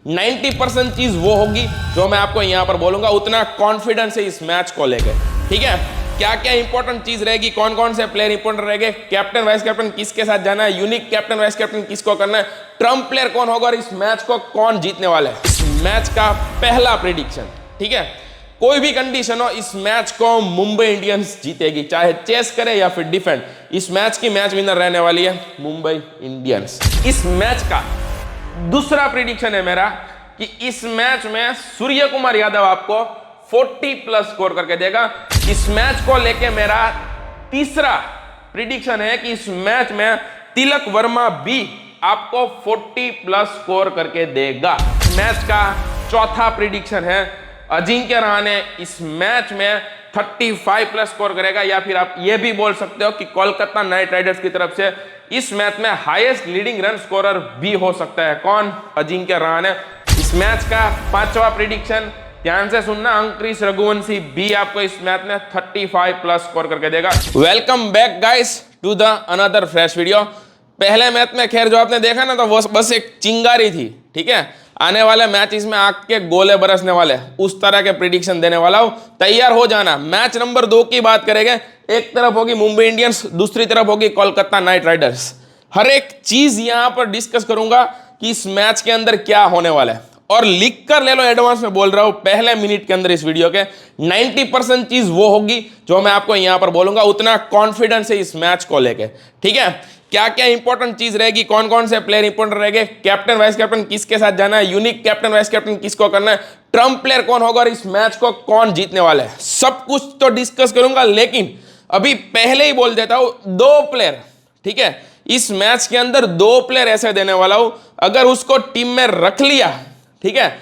90% चीज वो होगी जो मैं आपको यहां पर बोलूंगा, उतना कॉन्फिडेंस है इस मैच को लेकर। ठीक है, क्या क्या इंपॉर्टेंट चीज रहेगी, कौन कौन से प्लेयर इंपॉर्टेंट रहेंगे, कैप्टन वाइस कैप्टन किसके साथ जाना है, यूनिक कैप्टन वाइस कैप्टन किसको करना है, ट्रम्प प्लेयर कौन होगा और इस मैच को कौन जीतने वाला है। इस मैच का पहला प्रेडिक्शन, ठीक है, कोई भी कंडीशन हो, इस मैच को मुंबई इंडियंस जीतेगी, चाहे चेस करे या फिर डिफेंड। इस मैच की मैच विनर रहने वाली है मुंबई इंडियंस। इस मैच का दूसरा प्रेडिक्शन है मेरा कि इस मैच में सूर्य कुमार यादव आपको 40+ स्कोर करके देगा। इस मैच को लेके मेरा तीसरा प्रेडिक्शन है कि इस मैच में तिलक वर्मा भी आपको 40+ स्कोर करके देगा। मैच का चौथा प्रेडिक्शन है अजिंक्य रहाणे इस मैच में 35+ स्कोर करेगा, या फिर आप ये भी बोल सकते हो कि कोलकाता नाइट राइडर्स की तरफ से इस मैच में हाईएस्ट लीडिंग रन स्कोरर भी हो सकता है। कौन? अजिंक्य रहाणे। इस मैच का पांचवा प्रेडिक्शन, ध्यान से सुनना, अंकुरिश रघुवंशी भी आपको इस मैच में 35+ स्कोर करके देगा। Welcome back guys to the another fresh video. पहले मैच में खैर जो आपने देखा ना, तो वो बस एक चिंगारी थी। ठीक है, आने वाले मैच में आग के गोले बरसने वाले, उस तरह के प्रेडिक्शन देने वाला हूं, तैयार हो जाना। मैच नंबर 2 की बात करेंगे, एक तरफ होगी मुंबई इंडियंस, दूसरी तरफ होगी कोलकाता नाइट राइडर्स। हर एक चीज यहां पर डिस्कस करूंगा कि इस मैच के अंदर क्या होने वाला है, और लिख कर ले लो, एडवांस में बोल रहा हूं, पहले मिनट के अंदर इस वीडियो के 90% चीज वो होगी जो मैं आपको यहां पर बोलूंगा, उतना कॉन्फिडेंस है इस मैच को लेके। ठीक है, क्या क्या इंपॉर्टेंट चीज रहेगी, कौन कौन से प्लेयर इंपॉर्टेंट रहेंगे, कैप्टन वाइस कैप्टन किसके साथ जाना है, यूनिक कैप्टन वाइस कैप्टन किसको करना है, ट्रम्प प्लेयर कौन होगा और इस मैच को कौन जीतने वाला है, सब कुछ तो डिस्कस करूंगा। लेकिन अभी पहले ही बोल देता हूं, 2 प्लेयर, ठीक है, इस मैच के अंदर 2 प्लेयर ऐसे देने वाला हूं, अगर उसको टीम में रख लिया, ठीक है,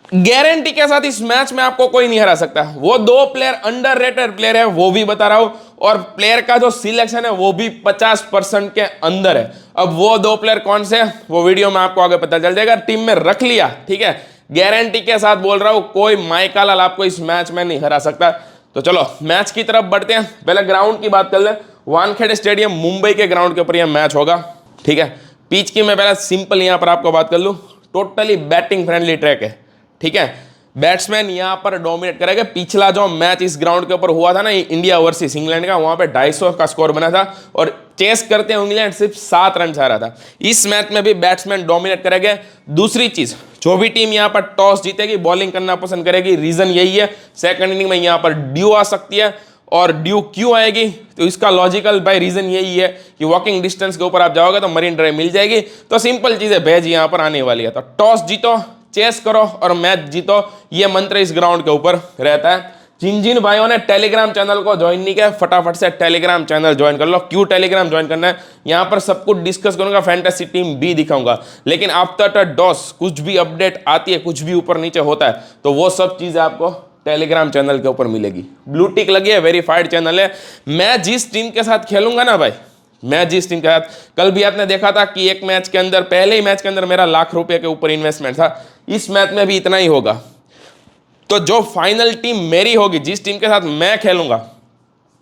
गारंटी के साथ इस मैच में आपको कोई नहीं हरा सकता। वो 2 प्लेयर अंडररेटेड प्लेयर है, वो भी बता रहा हूं, और प्लेयर का जो सिलेक्शन है वो भी 50% के अंदर है। अब वो 2 प्लेयर कौन से, वो वीडियो में आपको आगे पता चल जाएगा। टीम में रख लिया, ठीक है, गारंटी के साथ बोल रहा हूं, कोई माइका लाल आपको इस मैच में नहीं हरा सकता। तो चलो मैच की तरफ बढ़ते हैं। पहले ग्राउंड की बात कर ले, वानखेड़े स्टेडियम मुंबई के ग्राउंड के ऊपर यह मैच होगा। ठीक है, पिच की मैं पहले सिंपल यहां पर आपको बात कर लूं, टोटली बैटिंग फ्रेंडली ट्रैक है। ठीक है, बैट्समैन यहां पर डोमिनेट करेगा। पिछला जो मैच इस ग्राउंड के ऊपर हुआ था ना, इंडिया वर्सेस इंग्लैंड का, वहां पे 250 का स्कोर बना था और चेस करते हैं इंग्लैंड सिर्फ 7 रन चाह रहा था। इस मैच में भी बैट्समैन डोमिनेट करेंगे। दूसरी चीज, जो भी टीम यहां पर टॉस जीतेगी बॉलिंग करना पसंद करेगी, रीजन यही है, सेकंड इनिंग में यहां पर ड्यू आ सकती है। और ड्यू क्यों आएगी, तो इसका लॉजिकल बाय रीजन यही है कि वॉकिंग डिस्टेंस के ऊपर आप जाओगे तो मरीन ड्राइव मिल जाएगी। तो सिंपल चीज है, भेज यहां पर आने वाली है। तो टॉस जीतो, चेस करो और मैच जीतो, ये मंत्र इस ग्राउंड के ऊपर रहता है। जिन जिन भाइयों ने टेलीग्राम चैनल को ज्वाइन नहीं किया, फटाफट से टेलीग्राम चैनल ज्वाइन कर लो। क्यों टेलीग्राम ज्वाइन करना है, यहां पर सब कुछ डिस्कस करूंगा, फैंटेसी टीम भी दिखाऊंगा। लेकिन आफ्टर डॉस कुछ भी अपडेट आती है, कुछ भी ऊपर नीचे होता है, तो वो सब चीजें आपको टेलीग्राम चैनल के ऊपर मिलेगी। ब्लू टिक लगी है, वेरीफाइड चैनल है। मैं जिस टीम के साथ खेलूंगा ना भाई, मैं जिस टीम के साथ, कल भी आपने देखा था कि एक मैच के अंदर, पहले ही मैच के अंदर मेरा ₹1,00,000 के ऊपर इन्वेस्टमेंट था, इस मैच में भी इतना ही होगा। तो जो फाइनल टीम मेरी होगी, जिस टीम के साथ मैं खेलूंगा,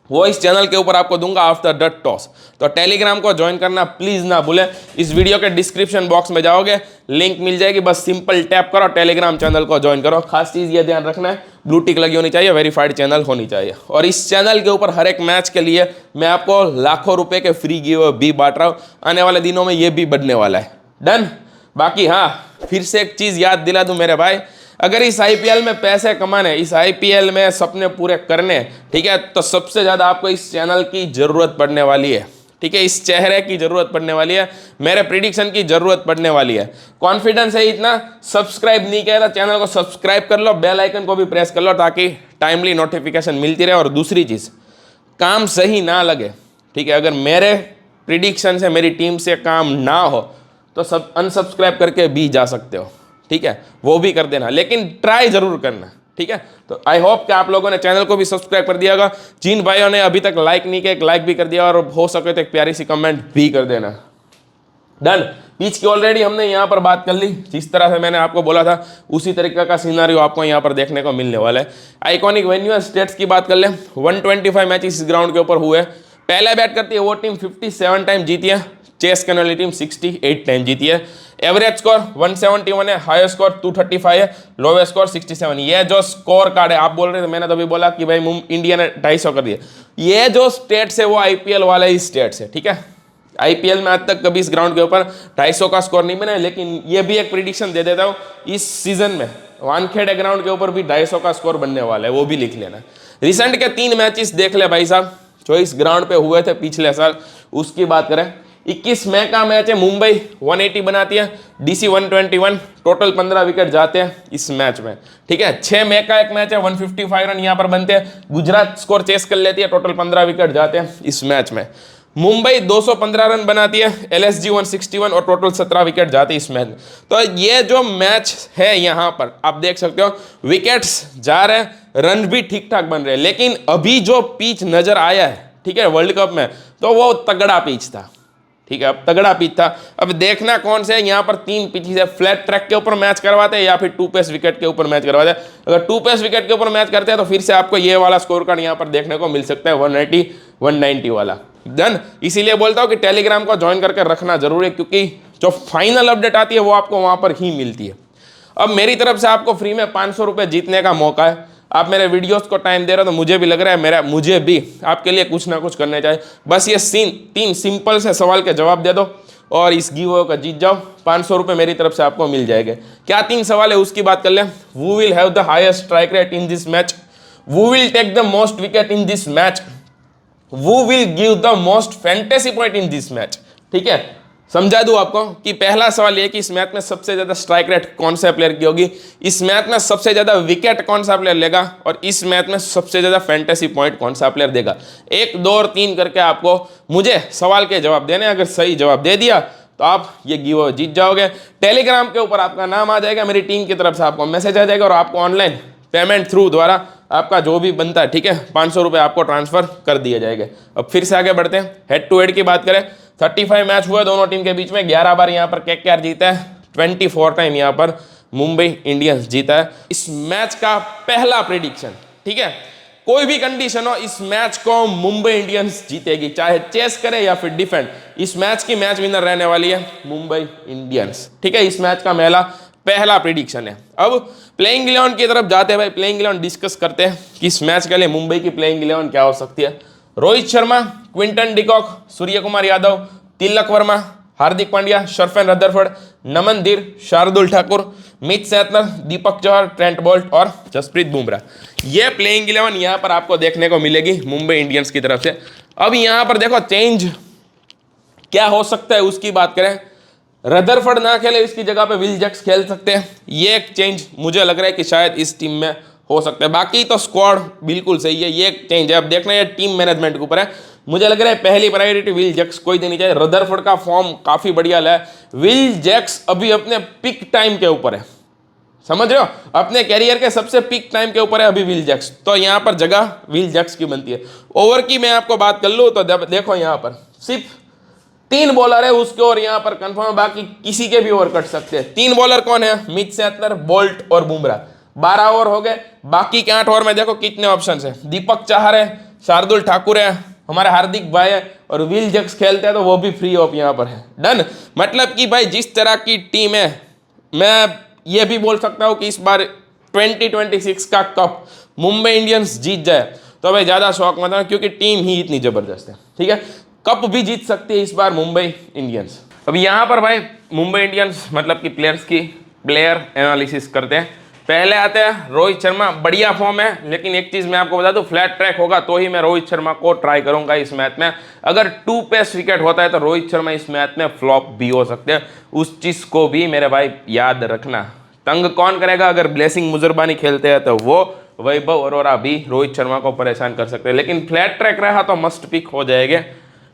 वो इस चैनल के ऊपर आपको दूंगा आफ्टर द टॉस। तो टेलीग्राम को ज्वाइन करना प्लीज ना भूलें। इस वीडियो के डिस्क्रिप्शन बॉक्स में जाओगे, लिंक मिल जाएगी, बस सिंपल टैप करो, टेलीग्राम चैनल को ज्वाइन करो। खास चीज ये ध्यान रखना है, ब्लू टिक लगी होनी चाहिए, वेरीफाइड चैनल होनी चाहिए। और इस चैनल के ऊपर हर एक मैच के लिए मैं आपको लाखों रुपए के फ्री गिव भी बांट रहा हूं। आने वाले दिनों में ये भी बढ़ने वाला है। डन। बाकी हाँ, फिर से एक चीज याद दिला दूं मेरे भाई, अगर इस आईपीएल में पैसे कमाने, इस आईपीएल में सपने पूरे करने, ठीक है, तो सबसे ज्यादा आपको इस चैनल की जरूरत पड़ने वाली है। ठीक है, इस चेहरे की जरूरत पड़ने वाली है, मेरे प्रेडिक्शन की जरूरत पड़ने वाली है। कॉन्फिडेंस है इतना, सब्सक्राइब नहीं किया था चैनल को सब्सक्राइब कर लो, बेल आइकन को भी प्रेस कर लो, ताकि टाइमली नोटिफिकेशन मिलती रहे। और दूसरी चीज, काम सही ना लगे, ठीक है, अगर मेरे प्रेडिक्शन से, मेरी टीम से काम ना हो, तो सब अनसब्सक्राइब करके भी जा सकते हो। ठीक है, वो भी कर देना, लेकिन ट्राई जरूर करना। ठीक है, तो आई होप कि आप लोगों ने चैनल को भी सब्सक्राइब कर दिया होगा। जिन भाइयों ने अभी तक लाइक नहीं किया, एक लाइक भी कर दिया, और हो सके तो एक प्यारी सी कमेंट भी कर देना। डन। पिच की ऑलरेडी हमने यहां पर बात कर ली, जिस तरह से मैंने आपको बोला था उसी तरीके का सिनेरियो आपको यहां पर देखने को मिलने वाला है। आइकॉनिक वेन्यू स्टेट्स की बात कर ले, 125 मैचेस इस ग्राउंड के ऊपर हुए। पहले बैट करती है वो टीम 57 टाइम जीती है, चेस करने वाली टीम 68 टाइम जीती है। एवरेज स्कोर 171 है, हाईएस्ट स्कोर 235 है, लोवेस्ट स्कोर 67। ये जो स्कोर कार्ड है, आप बोल रहे थे, मैंने तभी बोला कि भाई इंडिया ने 250 कर दिया। ये जो स्टेट्स है वो आईपीएल वाले ही स्टेट्स है, ठीक है। आईपीएल में आज तक कभी इस ग्राउंड के ऊपर 250 का स्कोर नहीं बना है, लेकिन ये भी एक प्रिडिक्शन दे देता हूँ, इस सीजन में वानखेड़े ग्राउंड के ऊपर भी 250 का स्कोर बनने वाला है, वो भी लिख लेना। रिसेंट के 3 मैचेस देख ले भाई साहब, जो इस ग्राउंड पे हुए थे पिछले साल, उसकी बात करें। 21 मई का मैच है, मुंबई 180 बनाती है, डीसी 121, टोटल 15 विकेट जाते हैं इस मैच में, ठीक है। 6 मई का एक मैच है, 155 रन यहाँ पर बनते हैं, गुजरात स्कोर चेस कर लेती है, टोटल 15 विकेट जाते हैं इस मैच में। मुंबई 215 रन बनाती है, एलएसजी 161 और टोटल 17 विकेट जाते हैं इस मैच में। तो ये जो मैच है यहाँ पर आप देख सकते हो, विकेट्स जा रहे हैं, रन भी ठीक ठाक बन रहे हैं, लेकिन अभी जो पिच नजर आया है, ठीक है, वर्ल्ड कप में, तो वो तगड़ा पिच था, ठीक है। अब तगड़ा पिच था, अब देखना कौन से यहाँ पर 3 पिचेस है, फ्लैट ट्रैक के ऊपर मैच करवाते हैं या फिर 2 पेस विकेट के ऊपर मैच करवाते हैं। अगर 2 पेस विकेट के ऊपर मैच करते हैं तो फिर से आपको ये वाला स्कोर कार्ड यहाँ पर देखने को मिल सकता है, 180 190 वाला। डन, इसीलिए बोलता हूँ कि टेलीग्राम को ज्वाइन करके रखना जरूरी है, क्योंकि जो फाइनल अपडेट आती है वो आपको वहां पर ही मिलती है। अब मेरी तरफ से आपको फ्री में 500 रुपये जीतने का मौका है। आप मेरे वीडियोस को टाइम दे रहे हो तो मुझे भी लग रहा है मुझे भी आपके लिए कुछ ना कुछ करने चाहिए। बस ये 3 सिंपल से सवाल के जवाब दे दो और इस गिव का जीत जाओ, 500 रुपये मेरी तरफ से आपको मिल जाएंगे। क्या 3 सवाल है उसकी बात कर लें। Who will have the highest strike rate in this match, who will take the most wicket in this match, who will give the most fantasy point in this match, ठीक है। समझा दूं आपको कि पहला सवाल ये कि इस मैच में सबसे ज्यादा स्ट्राइक रेट कौन सा प्लेयर की होगी, इस मैच में सबसे ज्यादा विकेट कौन सा प्लेयर लेगा और इस मैच में सबसे ज्यादा फैंटेसी पॉइंट कौन सा प्लेयर देगा। 1, 2 और 3 करके आपको मुझे सवाल के जवाब देने, अगर सही जवाब दे दिया तो आप ये गिव जीत जाओगे। टेलीग्राम के ऊपर आपका नाम आ जाएगा, मेरी टीम की तरफ से आपको मैसेज आ जाएगा और आपको ऑनलाइन पेमेंट थ्रू द्वारा आपका जो भी बनता है, ठीक है, 500 रुपये आपको ट्रांसफर कर दिए जाएंगे। अब फिर से आगे बढ़ते हैं, हेड टू हेड की बात करें। 35 मैच हुए दोनों टीम के बीच में, 11 बार यहाँ पर केकेआर जीता है, 24 टाइम यहाँ पर मुंबई इंडियंस जीता है। इस मैच का पहला प्रेडिक्शन, ठीक है, कोई भी कंडीशन हो, इस मैच को मुंबई इंडियंस जीतेगी, चाहे चेस करे या फिर डिफेंड। इस मैच की मैच विनर रहने वाली है मुंबई इंडियंस, ठीक है। इस मैच का पहला प्रेडिक्शन है। अब प्लेइंग 11 की तरफ जाते हैं भाई, प्लेइंग 11 डिस्कस करते हैं कि इस मैच के लिए मुंबई की प्लेइंग 11 क्या हो सकती है। Rohit Sharma, Quinton de Kock, Surya Kumar Yadav, Tilak Varma, Hardik Pandya, शर्फेन Rutherford, नमन धीर, शार्दुल ठाकुर, मित सेटनर, दीपक चहर, ट्रेंट बोल्ट और जसप्रीत बुमराह। ये प्लेइंग 11 यहाँ पर आपको देखने को मिलेगी मुंबई इंडियंस की तरफ से। अब यहाँ पर देखो चेंज क्या हो सकता है उसकी बात करें। रदरफोर्ड ना खेले, इसकी जगह पे विल जैक्स खेल सकते हैं, ये एक चेंज मुझे लग रहा है कि शायद इस टीम में हो सकता है। बाकी तो स्क्वाड बिल्कुल सही है, ये एक चेंज है। अब देखना है टीम मैनेजमेंट के ऊपर है। मुझे लग रहा है पहली प्रायोरिटी विल जैक्स को ही देनी चाहिए। रदरफोर्ड का फॉर्म काफी बढ़िया है, विल जैक्स अभी अपने पिक टाइम के ऊपर है, समझ रहे हो, अपने कैरियर के सबसे पिक टाइम के ऊपर है अभी विल जैक्स, तो यहाँ पर जगह विल जैक्स की बनती है। ओवर की मैं आपको बात कर लूँ तो देखो यहाँ पर सिर्फ 3 बॉलर है उसके और यहाँ पर कंफर्म है, बाकी किसी के भी ओवर कट सकते हैं। 3 बॉलर कौन है, मित सेटनर, बोल्ट और बुमराह। 12 ओवर हो गए, बाकी के 8 ओवर में देखो कितने ऑप्शन है। दीपक चहर है, शार्दुल ठाकुर है, हमारे हार्दिक भाई है और विल जैक्स खेलते हैं तो वो भी फ्री ऑफ यहाँ पर है। डन, मतलब कि भाई जिस तरह की टीम है, मैं ये भी बोल सकता हूँ कि इस बार 2026 का कप मुंबई इंडियंस जीत जाए तो भाई ज्यादा शौक मत है, क्योंकि टीम ही इतनी जबरदस्त है, ठीक है। कप भी जीत सकती है इस बार मुंबई इंडियंस। अब यहाँ पर भाई मुंबई इंडियंस मतलब कि प्लेयर्स की प्लेयर एनालिसिस करते हैं। पहले आते हैं रोहित शर्मा, बढ़िया फॉर्म है, लेकिन एक चीज मैं आपको बता दूं, फ्लैट ट्रैक होगा तो ही मैं रोहित शर्मा को ट्राई करूंगा इस मैच में। अगर 2 पेस विकेट होता है तो रोहित शर्मा इस मैच में फ्लॉप भी हो सकते हैं, उस चीज को भी मेरे भाई याद रखना। तंग कौन करेगा, अगर ब्लेसिंग मुजरबानी खेलते हैं तो वो वैभव अरोरा भी रोहित शर्मा को परेशान कर सकते हैं, लेकिन फ्लैट ट्रैक रहा तो मस्ट पिक हो जाएंगे।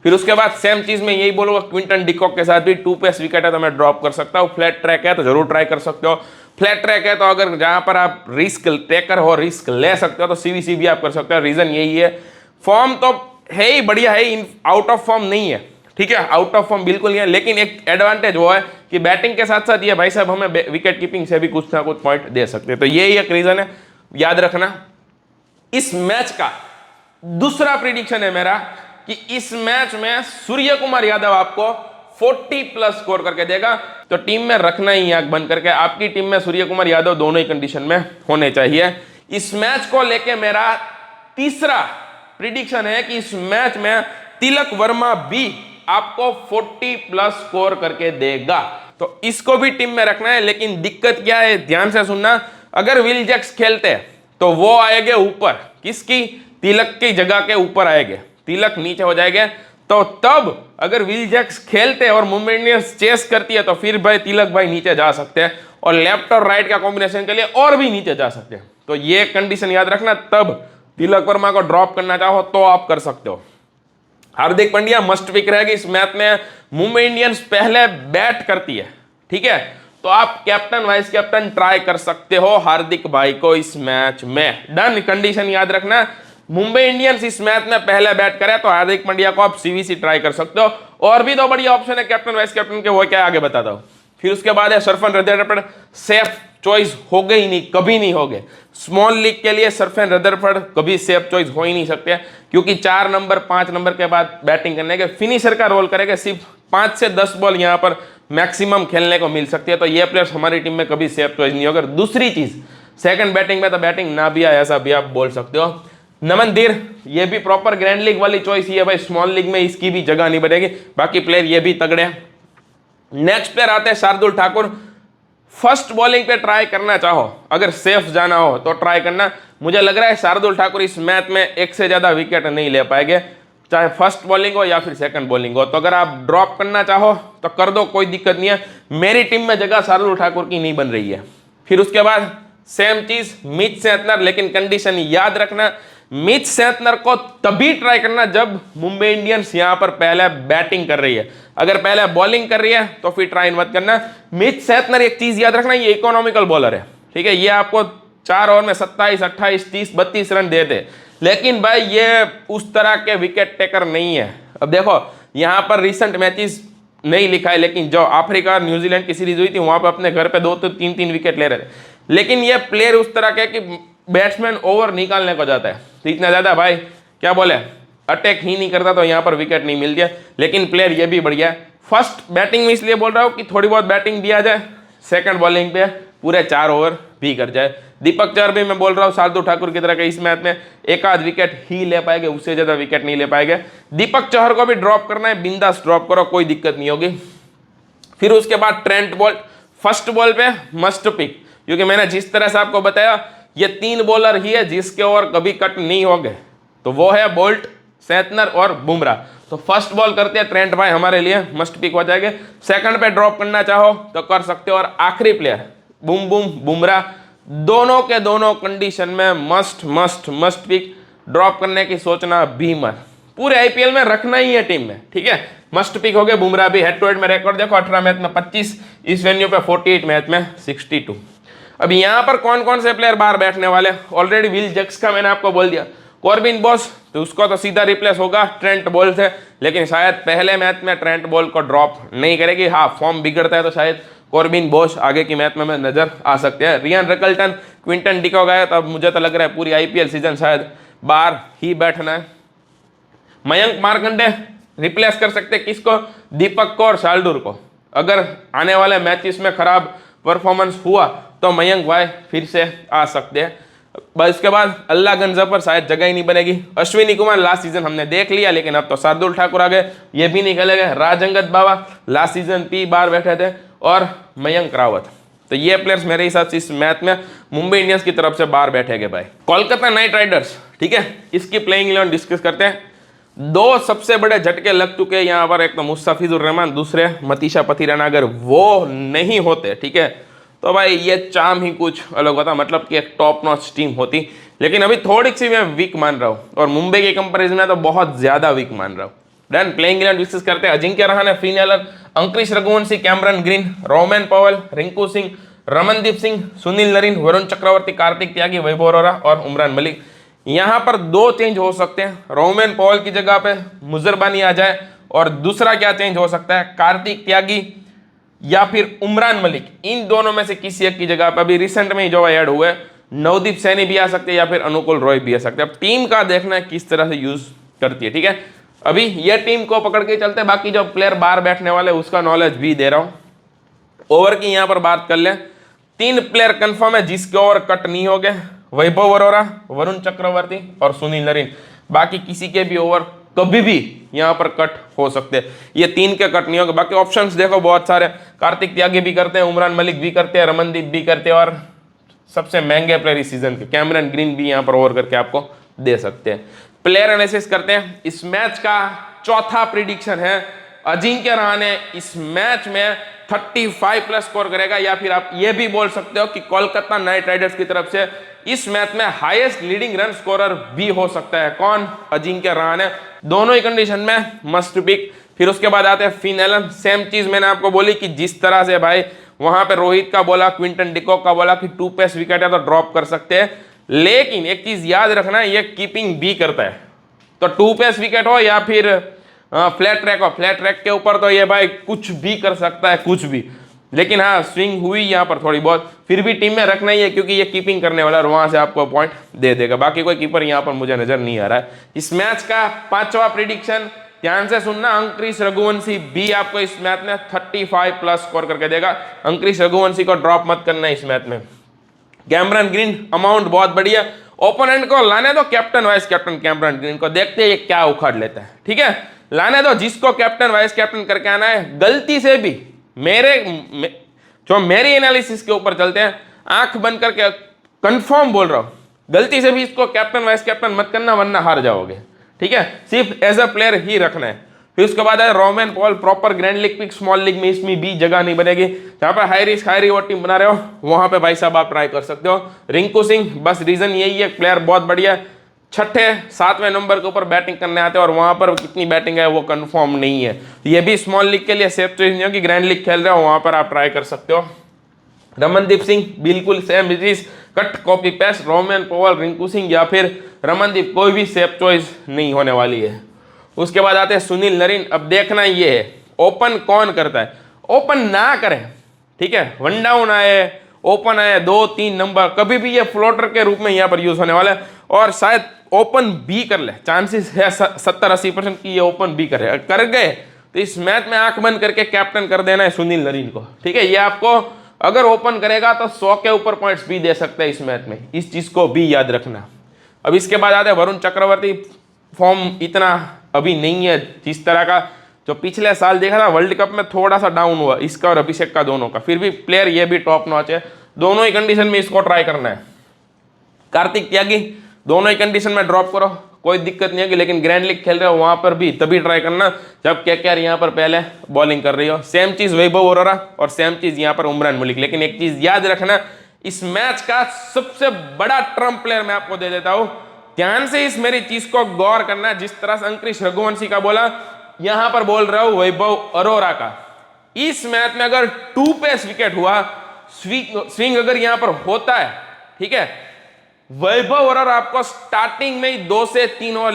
फिर उसके बाद सेम चीज में यही बोलूंगा, क्विंटन डिकॉक के साथ भी 2 पेस विकेट है तो मैं ड्रॉप कर सकता हूँ। फ्लैट ट्रैक है तो जरूर ट्राई कर सकते हो। फ्लैट ट्रैक है तो अगर जहां पर आप रिस्क टेकर हो, रिस्क ले सकते हो, तो सीवीसी भी आप कर सकते हो। रीजन यही है, फॉर्म तो है ही बढ़िया है, आउट ऑफ फॉर्म नहीं है, ठीक है, आउट ऑफ फॉर्म बिल्कुल नहीं है, लेकिन एक एडवांटेज वो है कि बैटिंग के साथ साथ ये भाई साहब हमें विकेट कीपिंग से भी कुछ ना कुछ पॉइंट दे सकते हैं, तो यही एक रीजन है, याद रखना। इस मैच का दूसरा प्रिडिक्शन है मेरा कि इस मैच में सूर्य कुमार यादव आपको 40 प्लस स्कोर करके देगा, तो टीम में रखना ही आंख बंद करके। आपकी टीम में सूर्य कुमार यादव दोनों ही कंडीशन में होने चाहिए। इस मैच को लेके मेरा तीसरा प्रिडिक्शन है कि इस मैच में तिलक वर्मा भी आपको 40 प्लस स्कोर करके देगा, तो इसको भी टीम में रखना है। लेकिन दिक्कत क्या है, ध्यान से सुनना, अगर विल जैक्स खेलते तो वो आएंगे ऊपर, किसकी, तिलक की जगह के ऊपर आएंगे, तिलक नीचे हो जाएंगे। तो तब अगर विल जैक्स खेलते और मुंबई इंडियंस चेस करती है तो फिर भाई तिलक भाई नीचे जा सकते हैं, और लेफ्ट और राइट का कॉम्बिनेशन के लिए और भी नीचे जा सकते हैं। तो ये कंडीशन याद रखना, तब तिलक वर्मा को ड्रॉप करना चाहो तो आप कर सकते हो। हार्दिक पांड्या मस्ट पिक रहेगी इस मैच में। मुंबई इंडियंस पहले बैट करती है, ठीक है, तो आप कैप्टन वाइस कैप्टन ट्राई कर सकते हो हार्दिक भाई को इस मैच में। डन, कंडीशन याद रखना, मुंबई इंडियंस इस मैच में पहले बैट करे तो हार्दिक पांड्या को आप सीवीसी ट्राई कर सकते हो। और भी दो बढ़िया ऑप्शन है कैप्टन वाइस कैप्टन के, वो क्या आगे बताता हूं। फिर उसके बाद है सरफन रदरफोर्ड, सेफ चॉइस हो गई नहीं, कभी नहीं हो गए। स्मॉल लीग के लिए सरफन रदरफोर्ड कभी सेफ चॉइस हो ही नहीं सकते, क्योंकि 4 नंबर 5 नंबर के बाद बैटिंग करने के फिनिशर का रोल करेगा। सिर्फ 5 से 10 बॉल यहाँ पर मैक्सिमम खेलने को मिल सकती है, तो ये प्लेयर्स हमारी टीम में कभी सेफ चॉइस नहीं होगा। दूसरी चीज, सेकंड बैटिंग में तो बैटिंग ना भी आए, ऐसा भी आप बोल सकते हो। नमन धीर, ये भी प्रॉपर ग्रैंड लीग वाली चॉइस ही है भाई, स्मॉल लीग में इसकी भी जगह नहीं बनेगी। बाकी प्लेयर ये भी तगड़े हैं। नेक्स्ट प्लेयर आते हैं शार्दुल ठाकुर। फर्स्ट बॉलिंग पे ट्राई करना चाहो, अगर सेफ जाना हो तो ट्राई करना। मुझे लग रहा है शार्दुल ठाकुर इस मैच में एक से ज्यादा विकेट नहीं ले पाएंगे, चाहे फर्स्ट बॉलिंग हो या फिर सेकंड बॉलिंग हो। तो अगर आप ड्रॉप करना चाहो तो कर दो, कोई दिक्कत नहीं है। मेरी टीम में जगह शार्दुल ठाकुर की नहीं बन रही है। फिर उसके बाद सेम चीज मिच सेंटनर, लेकिन कंडीशन याद रखना, मिच सेंटनर को तभी ट्राई करना जब मुंबई इंडियंस यहां पर पहले बैटिंग कर रही है। अगर पहले बॉलिंग कर रही है तो फिर ट्राई मत करना। मिच सेंटनर एक चीज याद रखना, ये इकोनॉमिकल बॉलर है, ठीक है, ये आपको 4 ओवर में 27, 28, 30, 32 रन देते, लेकिन भाई ये उस तरह के विकेट टेकर नहीं है। अब देखो यहां पर रिसेंट मैचेस नहीं लिखा है, लेकिन जो अफ्रीका और न्यूजीलैंड की सीरीज हुई थी वहां पर अपने घर पे 2 तो 3 विकेट ले रहे थे। लेकिन ये प्लेयर उस तरह के कि बैट्समैन ओवर निकालने को जाता है, तो इतना ज्यादा भाई क्या बोले अटैक ही नहीं करता, तो यहाँ पर विकेट नहीं मिलती है। लेकिन प्लेयर ये भी बढ़िया है। फर्स्ट बैटिंग में इसलिए बोल रहा हूँ कि थोड़ी बहुत बैटिंग दिया जाए, सेकंड बॉलिंग पे पूरे 4 ओवर भी कर जाए। दीपक चहर भी मैं बोल रहा हूँ शार्दुल ठाकुर की तरह के इस मैच में 1 आध विकेट ही ले पाएंगे, उससे ज्यादा विकेट नहीं ले पाएंगे। दीपक चहर को भी ड्रॉप करना है, बिंदास ड्रॉप करो, कोई दिक्कत नहीं होगी। फिर उसके बाद ट्रेंट बोल्ट, फर्स्ट बॉल पे मस्ट पिक, क्योंकि मैंने जिस तरह से आपको बताया ये 3 बॉलर ही है जिसके ओवर कभी कट नहीं होंगे, तो वो है बोल्ट, सेंटनर और बुमराह। तो फर्स्ट बॉल करते हैं ट्रेंट भाई, हमारे लिए मस्ट पिक हो जाएंगे। सेकंड पे ड्रॉप करना चाहो तो कर सकते हो। और आखिरी प्लेयर बुमराह, दोनों के दोनों कंडीशन में मस्ट पिक, ड्रॉप करने की सोचना भी मत, पूरे आईपीएल में रखना ही है टीम में, ठीक है। मस्ट पिक हो गए बुमराह भी। हेड टू हेड में रिकॉर्ड देखो, 18 मैच में 25, इस वेन्यू पे 48 मैच में 62। अब यहां पर कौन कौन से प्लेयर बाहर बैठने वाले, ऑलरेडी विल जैक्स का मैंने आपको बोल दिया। कॉर्बिन बॉस, तो उसको तो सीधा रिप्लेस होगा ट्रेंट बोल्ट से, लेकिन शायद पहले मैच में ट्रेंट बोल्ट को ड्रॉप नहीं करेगी। हाँ, फॉर्म बिगड़ता है तो शायद कॉर्बिन बॉस आगे की मैच में नजर आ सकते हैं। रियान रिकल्टन, क्विंटन डिकॉक गया, तब मुझे तो लग रहा है पूरी आईपीएल सीजन शायद बाहर ही बैठना है। मयंक मार्कंडे रिप्लेस कर सकते किसको, दीपक को और शार्दुल को। अगर आने वाले मैचेस में खराब परफॉर्मेंस हुआ तो मयंक भाई फिर से आ सकते हैं। बस इसके बाद अल्लाह गंजा पर शायद जगह ही नहीं बनेगी। अश्विनी कुमार लास्ट सीजन हमने देख लिया, लेकिन अब तो शार्दुल ठाकुर आ गए, ये भी नहीं खेलेंगे। राजंगत बाबा लास्ट सीजन 3 बार बैठे थे, और मयंक रावत। तो ये प्लेयर्स मेरे हिसाब से इस मैच में मुंबई इंडियंस की तरफ से बाहर बैठेंगे भाई। कोलकाता नाइट राइडर्स, ठीक है, इसकी प्लेइंग 11 डिस्कस करते हैं। 2 सबसे बड़े झटके लग चुके हैं यहाँ पर, एक तो मुस्तफिजुर रहमान, दूसरे मतीशा पथिराना। अगर वो नहीं होते, ठीक है, तो भाई ये चाम ही कुछ अलग होता, मतलब कि एक टॉप नॉच टीम होती। लेकिन अभी थोड़ी सी मैं वीक मान रहा हूँ, और मुंबई के कंपैरिजन में तो बहुत ज्यादा वीक मान रहा हूँ। डन, प्लेइंग 11 डिस्कस करते हैं। Ajinkya Rahane, Finn Allen, Ankush Raghuvanshi, Cameron Green, Rovman Powell, Rinku Singh, Ramandeep Singh, Sunil Narine, Varun Chakravarthy, Kartik Tyagi, Vaibhav Arora और उमरान मलिक। यहाँ पर 2 चेंज हो सकते हैं। रोमन पॉवेल की जगह पे मुजरबानी आ जाए, और दूसरा क्या चेंज हो सकता है, कार्तिक त्यागी या फिर उमरान मलिक, इन दोनों में से किसी एक की जगह पर। अभी रिसेंट में ही जो ऐड हुए, नवदीप सैनी भी आ सकते हैं या फिर अनुकुल रॉय भी आ सकते हैं। अब टीम का देखना है किस तरह से यूज करती है, ठीक है। अभी ये टीम को पकड़ के चलते, बाकी जो प्लेयर बाहर बैठने वाले उसका नॉलेज भी दे रहा हूं। ओवर की यहां पर बात कर ले, 3 प्लेयर कंफर्म है जिसके ओवर कट नहीं हो गए, वैभव अरोरा, वरुण चक्रवर्ती और सुनील नरीन। बाकी किसी के भी ओवर कभी भी यहां पर कट हो सकते हैं, ये 3 के कट नहीं होंगे। बाकी ऑप्शंस देखो बहुत सारे, कार्तिक त्यागी भी करते हैं, उमरान मलिक भी करते हैं, रमनदीप भी करते हैं, और सबसे महंगे प्लेयर इस सीजन के कैमरन ग्रीन भी यहां पर ओवर करके आपको दे सकते हैं। प्लेयर एनालिसिस करते हैं। इस मैच का चौथा प्रिडिक्शन है, अजिंक्य रहाणे इस मैच में 35 प्लस स्कोर करेगा, या फिर आप ये भी बोल सकते हो कि कोलकाता नाइट राइडर्स की तरफ से इस मैच में हाईएस्ट लीडिंग रन स्कोरर भी हो सकता है। कौन? अजिंक्य रहाणे। दोनों ही कंडीशन में मस्ट पिक। फिर उसके बाद आते हैं फिन एलन। सेम चीज मैंने आपको बोली कि जिस तरह से भाई वहां पे रोहित का बोला, क्विंटन डिकॉक का बोला कि 2 पेस विकेट है तो ड्रॉप कर सकते हैं, लेकिन एक चीज याद रखना, ये कीपिंग भी करता है। तो 2 पेस विकेट हो या फिर फ्लैट ट्रैक हो, फ्लैट ट्रैक के ऊपर तो ये भाई कुछ भी कर सकता है, कुछ भी। लेकिन हाँ, स्विंग हुई यहाँ पर थोड़ी बहुत, फिर भी टीम में रखना ही है क्योंकि ये कीपिंग करने वाला है और वहां से आपको पॉइंट दे देगा। बाकी कोई कीपर यहाँ पर मुझे नजर नहीं आ रहा है। इस मैच का 5वां प्रिडिक्शन, ध्यान से सुनना, अंकुरिश रघुवंशी भी आपको इस मैच में 35 प्लस स्कोर करके देगा। अंकुरिश रघुवंशी को ड्रॉप मत करना इस मैच में। कैमरन ग्रीन अमाउंट बहुत बढ़िया, ओपोनेंट को लाने दो captain vice captain Cameron green को, देखते हैं ये क्या उखाड़ लेता है। ठीक है, लाने दो, जिसको कैप्टन वाइस कैप्टन करके आना है। गलती से भी मेरी एनालिसिस के ऊपर चलते हैं, आंख बंद करके कंफर्म बोल रहा हूं, गलती से भी इसको कैप्टन वाइस कैप्टन मत करना वरना हार जाओगे। ठीक है, सिर्फ एज अ प्लेयर ही रखना है। फिर उसके बाद है Rovman Powell, proper grand league pick, small league में इसमें भी जगह नहीं बनेगी। जहां पर high risk high reward team बना रहे हो वहां पे भाई साहब आप ट्राई कर सकते हो। रिंकू सिंह, बस रीजन यही है, प्लेयर बहुत बढ़िया, 6ठे 7वें नंबर के ऊपर बैटिंग करने आते हैं और वहां पर कितनी बैटिंग है वो कंफर्म नहीं है। ये भी स्मॉल लीग के लिए सेफ चॉइस नहीं हो कि ग्रैंड लीग खेल रहे हो वहां पर आप ट्राई कर सकते हो। रमनदीप सिंह बिल्कुल सेम चीज, cut copy paste, Roman Paul, Rinku Singh या फिर रमनदीप, कोई भी सेफ चॉइस नहीं होने वाली है। उसके बाद आते हैं सुनील नरीन। अब देखना ये है ओपन कौन करता है, ओपन ना करें। ठीक है, 1 डाउन आए, ओपन आए 2-3 नंबर, कभी भी ये फ्लोटर के रूप में यहाँ पर यूज होने वाला है और शायद ओपन भी कर ले, चांसेस है 70-80% की ये ओपन भी करे। कर गए तो इस मैच में आंख बंद करके कैप्टन कर देना है सुनील नरीन को। ठीक है, ये आपको अगर ओपन करेगा तो 100 के ऊपर पॉइंट्स भी दे सकता है इस मैच में, इस चीज को भी याद रखना। अब इसके बाद आते हैं वरुण चक्रवर्ती। फॉर्म इतना अभी नहीं है जिस तरह का जो पिछले साल देखा था, वर्ल्ड कप में थोड़ा सा डाउन हुआ इसका और अभिषेक का दोनों का, फिर भी प्लेयर ये भी टॉप नॉच है। दोनों ही कंडीशन में इसको ट्राई करना है। कार्तिक त्यागी, दोनों ही कंडीशन में ड्रॉप करो, कोई दिक्कत नहीं होगी, लेकिन ग्रैंड लीग खेल रहे हो वहां पर भी तभी ट्राई करना जब केकेआर यहाँ पर पहले बॉलिंग कर रही हो। सेम चीज वैभव अरोरा और सेम चीज यहाँ पर उमरान मलिक। लेकिन एक चीज याद रखना, इस मैच का सबसे बड़ा ट्रम्प प्लेयर मैं आपको दे देता हूं, ध्यान से इस मेरी चीज को गौर करना। जिस तरह से अंकुरिश रघुवंशी का बोला, यहां पर बोल रहा हूं वैभव अरोरा का। इस मैच में अगर 2 पेस विकेट हुआ, स्विंग अगर यहां पर होता है, ठीक है, वैभव अरोरा आपको स्टार्टिंग में ही 2 से 3 ओवर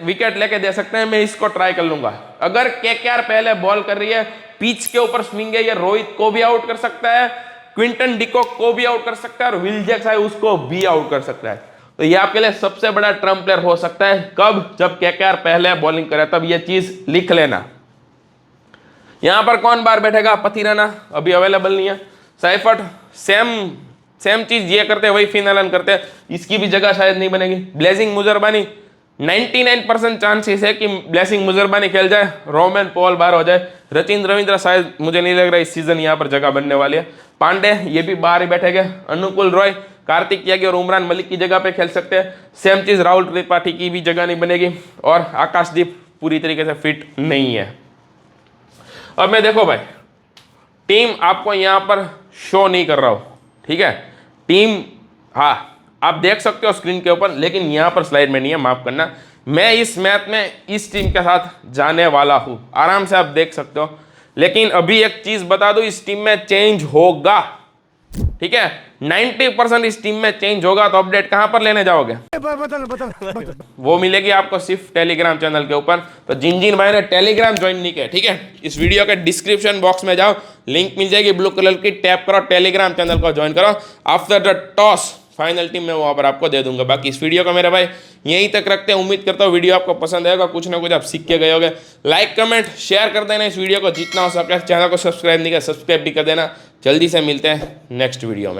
विकेट लेके दे सकते हैं। मैं इसको ट्राई कर लूंगा। अगर केकेआर पहले बॉल कर रही है, पिच के ऊपर स्विंग है, ये रोहित को भी आउट कर सकता है, क्विंटन डिकॉक को भी आउट कर सकता है और विल जैक्स है उसको भी आउट कर सकता है। तो ये आपके लिए सबसे बड़ा ट्रम्प प्लेयर हो सकता है। कब? जब केकेआर पहले बॉलिंग करे, तब ये चीज लिख लेना। यहां पर कौन बाहर बैठेगा? पथिराना अभी अवेलेबल नहीं है। सैफर्ट सेम चीज ये करते हैं वही फिन एलन करते हैं, इसकी भी जगह शायद नहीं बनेगी। ब्लेसिंग मुजरबानी 99% चांसेस है कि ब्लेसिंग मुजरबानी खेल जाए, रोमन पॉल बाहर हो जाए, रचिंद्र रविंद्र शायद मुझे नहीं लग रहा इस सीजन यहाँ पर जगह बनने वाली है। पांडे ये भी बाहर ही बैठेंगे। अनुकूल रॉय, कार्तिक त्यागी और उमरान मलिक की जगह पे खेल सकते हैं। सेम चीज राहुल त्रिपाठी की भी जगह नहीं बनेगी और आकाशदीप पूरी तरीके से फिट नहीं है। अब मैं देखो भाई, टीम आपको यहाँ पर शो नहीं कर रहा हूं, ठीक है, टीम हाँ आप देख सकते हो स्क्रीन के ऊपर, लेकिन यहाँ पर स्लाइड में नहीं है, माफ करना। मैं इस मैच में इस टीम के साथ जाने वाला हूं, आराम से आप देख सकते हो। लेकिन अभी एक चीज बता दूं, इस टीम में चेंज होगा, ठीक है, 90% इस टीम में चेंज होगा। तो अपडेट कहां पर लेने जाओगे? बता। वो मिलेगी आपको सिर्फ टेलीग्राम चैनल के ऊपर। तो जिन भाई ने टेलीग्राम ज्वाइन नहीं किया, ठीक है, इस वीडियो के डिस्क्रिप्शन बॉक्स में जाओ, लिंक मिल जाएगी ब्लू कलर की, टैप करो, टेलीग्राम चैनल को ज्वाइन करो। After the toss final team मैं वहाँ पर आपको दे दूंगा। बाकी इस वीडियो को मेरे भाई यहीं तक रखते हैं। उम्मीद करता हूँ वीडियो आपको पसंद आएगा, कुछ ना कुछ आप सीख के गए होगे। लाइक कमेंट शेयर कर देना इस वीडियो को जितना हो सके। चैनल को सब्सक्राइब नहीं किया सब्सक्राइब भी कर देना। जल्दी से मिलते हैं नेक्स्ट वीडियो में।